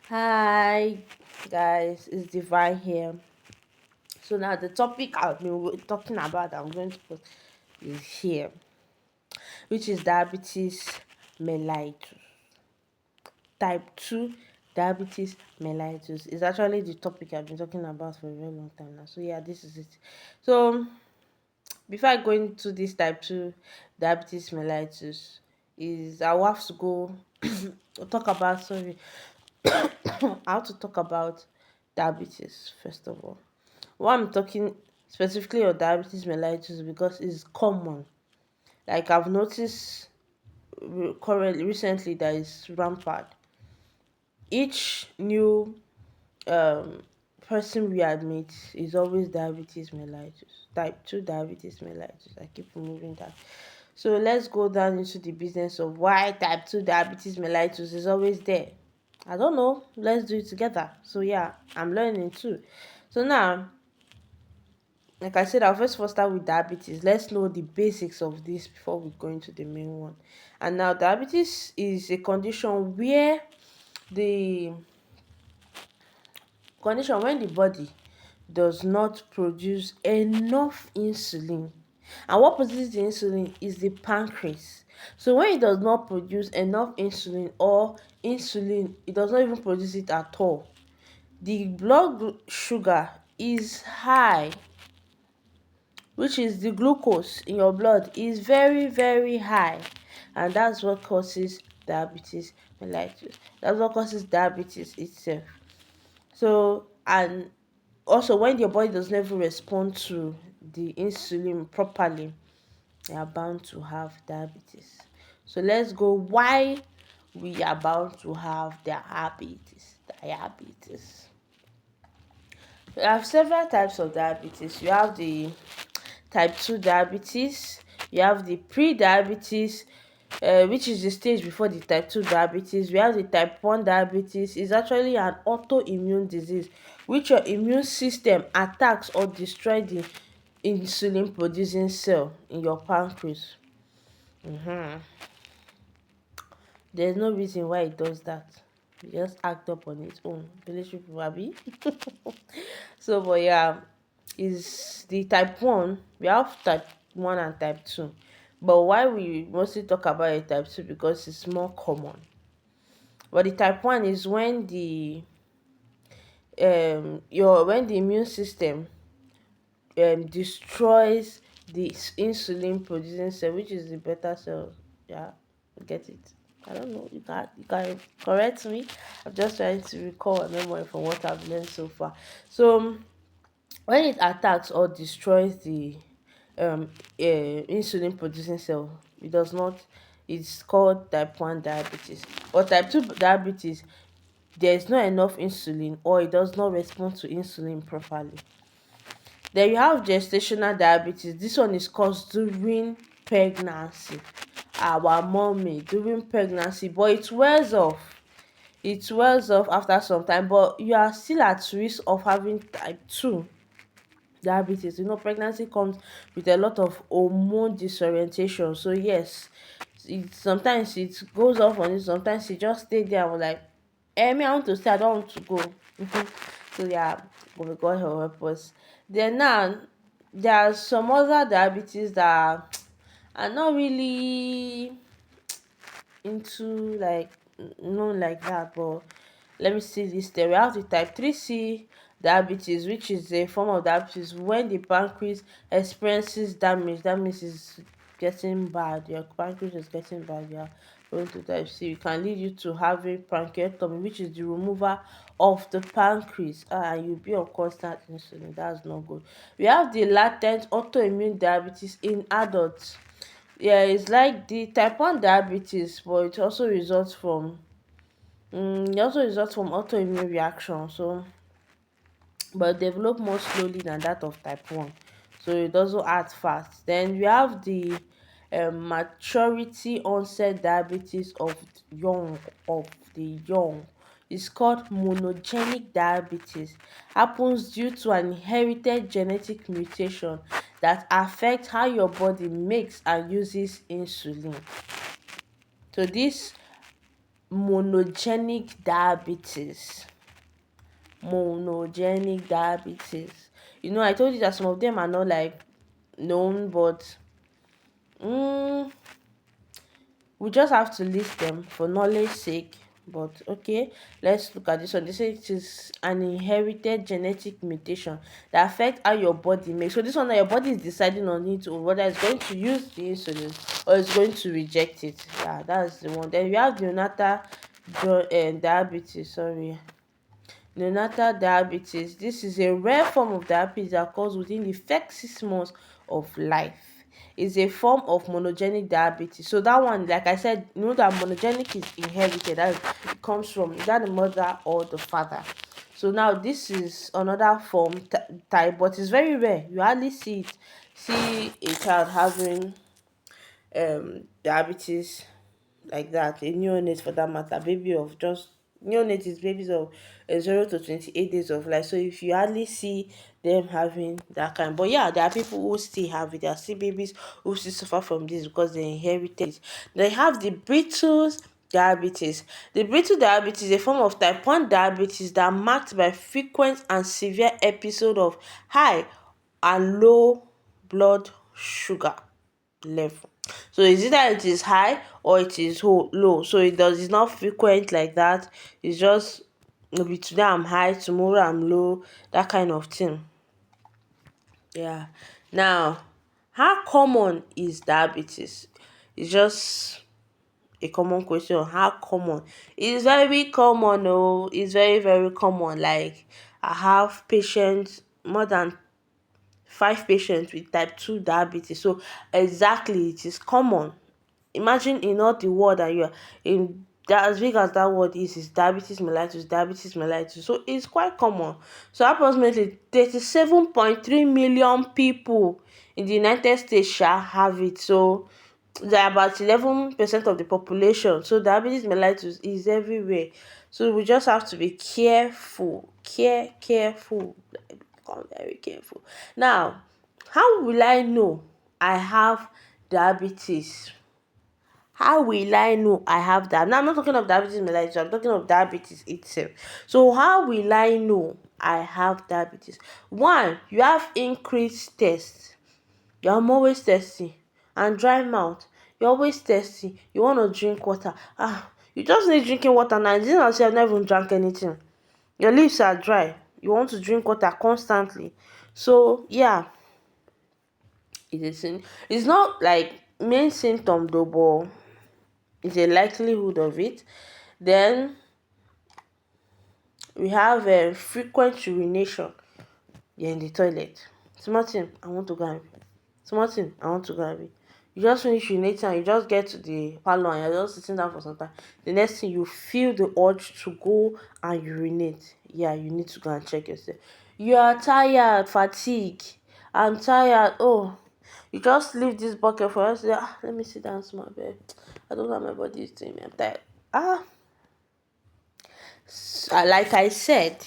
Hi guys, it's Divine here. So now the topic I've been talking about, I'm going to put is here, which is diabetes mellitus. Type 2 diabetes mellitus is actually the topic I've been talking about for a very long time now. So yeah, this is it. So before I go into this type 2 diabetes mellitus, is I will have to go talk about sorry how to talk about diabetes first of all. Why I'm talking specifically of diabetes mellitus because it's common. Like I've noticed currently recently that is rampant. Each new um person we admit is always diabetes mellitus, type 2 diabetes mellitus. I keep removing that. So let's go down into the business of why type 2 diabetes mellitus is always there. I don't know. Let's do it together. So yeah, I'm learning too. So now, like I said, I'll first start with diabetes. Let's know the basics of this before we go into the main one. And now, diabetes is a the condition when the body does not produce enough insulin. And what produces the insulin is the pancreas. So when it does not produce enough insulin or insulin, it does not even produce it at all. The sugar is high, which is the glucose in your blood is very very high, and that's what causes diabetes mellitus. That's what causes diabetes itself. So and also when your body does never respond to the insulin properly, you are bound to have diabetes. So let's go why we are bound to have diabetes. We have several types of diabetes. You have the type 2 diabetes, you have the pre-diabetes, which is the stage before the type 2 diabetes. We have the type 1 diabetes. Is actually an autoimmune disease which your immune system attacks or destroy the insulin producing cell in your pancreas. Mhm. There's no reason why it does that. It just act up on its own. Village people abi. So but yeah, is the type 1. We have type 1 and type 2. But why we mostly talk about a type 2 because it's more common. But the type 1 is when the immune system destroys the insulin producing cell, which is the beta cell. Yeah, get it. I don't know. You can correct me. I'm just trying to recall a memory from what I've learned so far. So when it attacks or destroys the insulin producing cell, it does not. It's called type 1 diabetes. Or type 2 diabetes, there is not enough insulin or it does not respond to insulin properly. Then you have gestational diabetes. This one is caused during pregnancy. Our mommy during pregnancy, but it wears off. It wears off after some time, but you are still at risk of having type 2 diabetes. Pregnancy comes with a lot of hormone disorientation. So yes, sometimes it goes off on you, sometimes you just stay there and like, me, I want to stay, I don't want to go. So yeah, but God help us. Then now there are some other diabetes that are not really into like known like that, but let me see this. There we have the type 3C diabetes, which is a form of diabetes when the pancreas experiences damage. That means it's getting bad. Your pancreas is getting bad. Yeah, going to type C. It can lead you to having pancreatomy, which is the removal of the pancreas. And you'll be on constant insulin. That's not good. We have the latent autoimmune diabetes in adults. Yeah, it's like the type 1 diabetes, but it also results from autoimmune reaction. So but develop more slowly than that of type 1. So it doesn't act fast. Then we have the maturity onset diabetes of the young. It's called monogenic diabetes. Happens due to an inherited genetic mutation that affects how your body makes and uses insulin. So this monogenic diabetes. Monogenic diabetes. I told you that some of them are not like known, but mm, we just have to list them for knowledge sake. But okay, let's look at this one. They say it is an inherited genetic mutation that affects how your body makes. So this one, that your body is deciding on it, or whether it's going to use the insulin or it's going to reject it. Yeah, that's the one. Then we have neonatal diabetes. Sorry, neonatal diabetes. This is a rare form of diabetes that occurs within the first 6 months of life. It's a form of monogenic diabetes. So that one, like I said, that monogenic is inherited. That it comes from either the mother or the father. So now this is another form type, but it's very rare. You hardly see a child having diabetes like that, a neonate for that matter, baby of just neonate is babies of 0 to 28 days of life. So if you hardly see them having that kind, but yeah, there are people who still have it. There are still babies who still suffer from this because they inherited it. They have the brittle diabetes. The brittle diabetes is a form of type 1 diabetes that marked by frequent and severe episode of high and low blood sugar level. So it's either it is high or it is low. So it's not frequent like that. It's just maybe today I'm high, tomorrow I'm low, that kind of thing. Yeah. Now, how common is diabetes? It's just a common question. How common? It's very common. Oh, it's very, very common. Like, I have patients, more than 5 patients with type 2 diabetes. So exactly, it is common. Imagine in all the world that you are in, that as big as that word is diabetes mellitus. So it's quite common. So approximately 37.3 million people in the United States shall have it. So they're about 11% of the population. So diabetes mellitus is everywhere. So we just have to be careful. Careful. Become very careful. Now, how will I know I have diabetes? How will I know I have that? Now, I'm not talking of diabetes mellitus, I'm talking of diabetes itself. So, how will I know I have diabetes? One, you have increased tests. I'm always thirsty and dry mouth. You're always thirsty. You want to drink water. You just need drinking water now. It's not as if I've never even drank anything. Your lips are dry. You want to drink water constantly. So, yeah, it's not like main symptom though, but is a likelihood of it. Then we have frequent urination. You're in the toilet. Small thing, I want to go and pee. Small thing, I want to go and pee. You just finish urinating and you just get to the parlor and you're just sitting down for some time. The next thing, you feel the urge to go and urinate. Yeah, you need to go and check yourself. You are tired, fatigue. I'm tired. Oh, you just leave this bucket for us. Let me sit down small bit. I don't know how my body is doing me. I'm tired. Ah, like I said,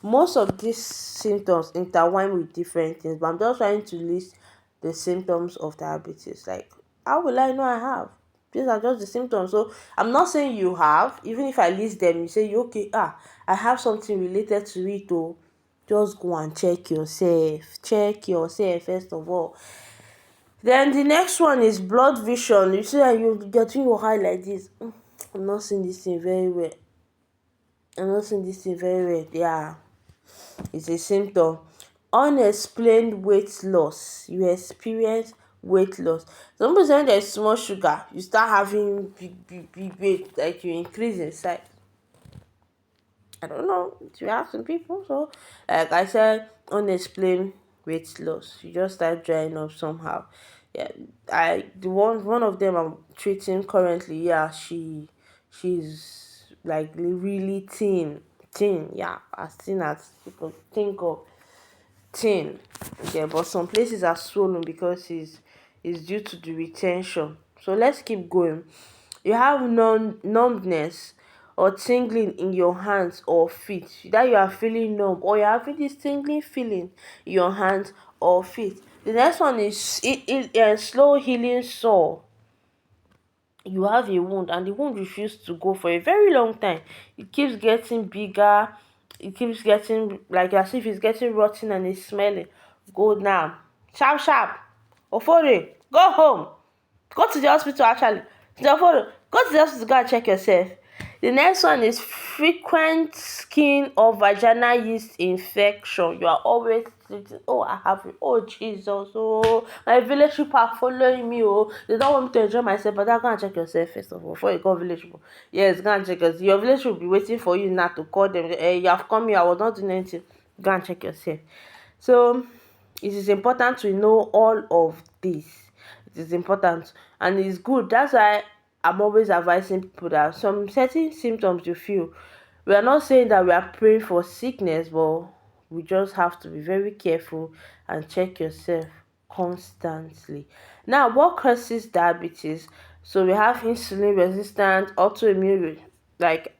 most of these symptoms intertwine with different things, but I'm just trying to list the symptoms of diabetes. Like, how will I know I have? These are just the symptoms. So I'm not saying you have. Even if I list them, you say you okay. I have something related to it. Oh, just go and check yourself. Check yourself first of all. Then the next one is blood vision. You see that you're getting your eye like this. I'm not seeing this thing very well. Yeah, it's a symptom. Unexplained weight loss. You experience weight loss. Some people say when there's small sugar, you start having big weight, like you increase in size. I don't know. You have some people. So, like I said, unexplained weight loss. You just start drying up somehow. Yeah, the one of them I'm treating currently. Yeah, she's like really thin. Yeah, as thin as people think of thin. Yeah, but some places are swollen because it's due to the retention. So let's keep going. You have numbness or tingling in your hands or feet. That you are feeling numb or you're having this tingling feeling in your hands or feet. The next one is slow healing sore. you have a wound and the wound refused to go for a very long time. It keeps getting bigger, it keeps getting like as if it's getting rotten and it's smelling. Go now, sharp sharp, Ofori, go home, go to the hospital. Actually, Ofori, go to the hospital, go and check yourself. The next one is frequent skin or vaginal yeast infection. You are always thinking, oh, I have it. Oh, Jesus. Oh, my village people are following me. Oh, they don't want me to enjoy myself. But I go and check yourself first of all before you call village people. Yes, go and check yourself. Your village will be waiting for you now to call them. You have come here. I was not doing anything. Go and check yourself. So, it is important to know all of this. It is important and it's good. That's why I'm always advising people that some certain symptoms you feel, we are not saying that we are praying for sickness, but we just have to be very careful and check yourself constantly. Now, what causes diabetes? So we have insulin resistant, autoimmune, like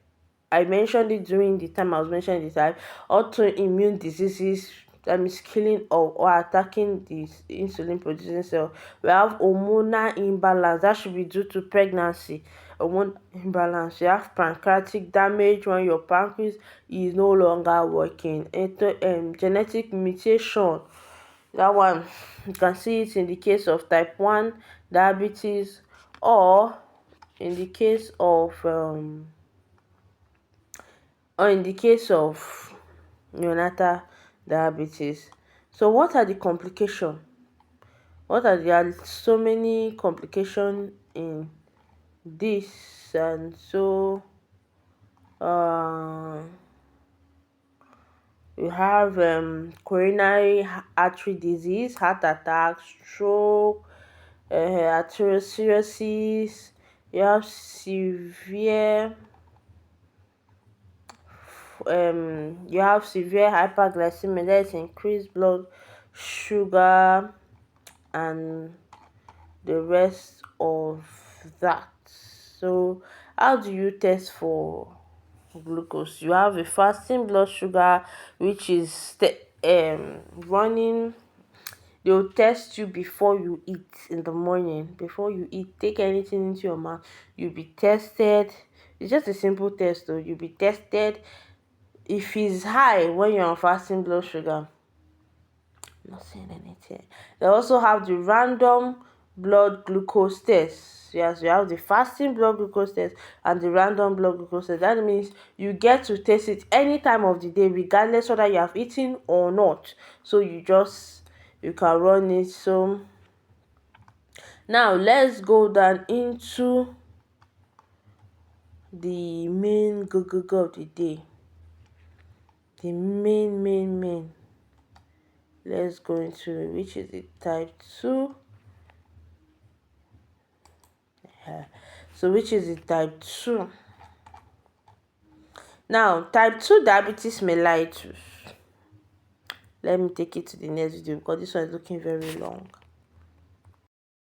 I mentioned it during the time I was mentioning the type, autoimmune diseases, that means killing or attacking the insulin producing cell. We have hormonal imbalance, that should be due to pregnancy. Hormone imbalance. You have pancreatic damage when your pancreas is no longer working. Genetic mutation, that one you can see it in the case of type 1 diabetes, or in the case of neonatal diabetes. So what are the complications? There are so many complications in this, and so uh, you have coronary artery disease, heart attack, stroke, arteriosclerosis. You have severe hyperglycemia, that is increased blood sugar, and the rest of that. So how do you test for glucose? You have a fasting blood sugar, which is running. They'll test you before you eat in the morning. Before you eat, take anything into your mouth, you'll be tested. It's just a simple test though. You'll be tested. If it's high when you're on fasting blood sugar, I'm not saying anything. They also have the random blood glucose test. Yes, you have the fasting blood glucose test and the random blood glucose test. That means you get to test it any time of the day, regardless whether you have eaten or not. So you can run it. So now let's go down into the main go of the day. The main. Let's go into which is the type 2. So which is the type 2. Now, type 2 diabetes mellitus. Let me take it to the next video because this one is looking very long.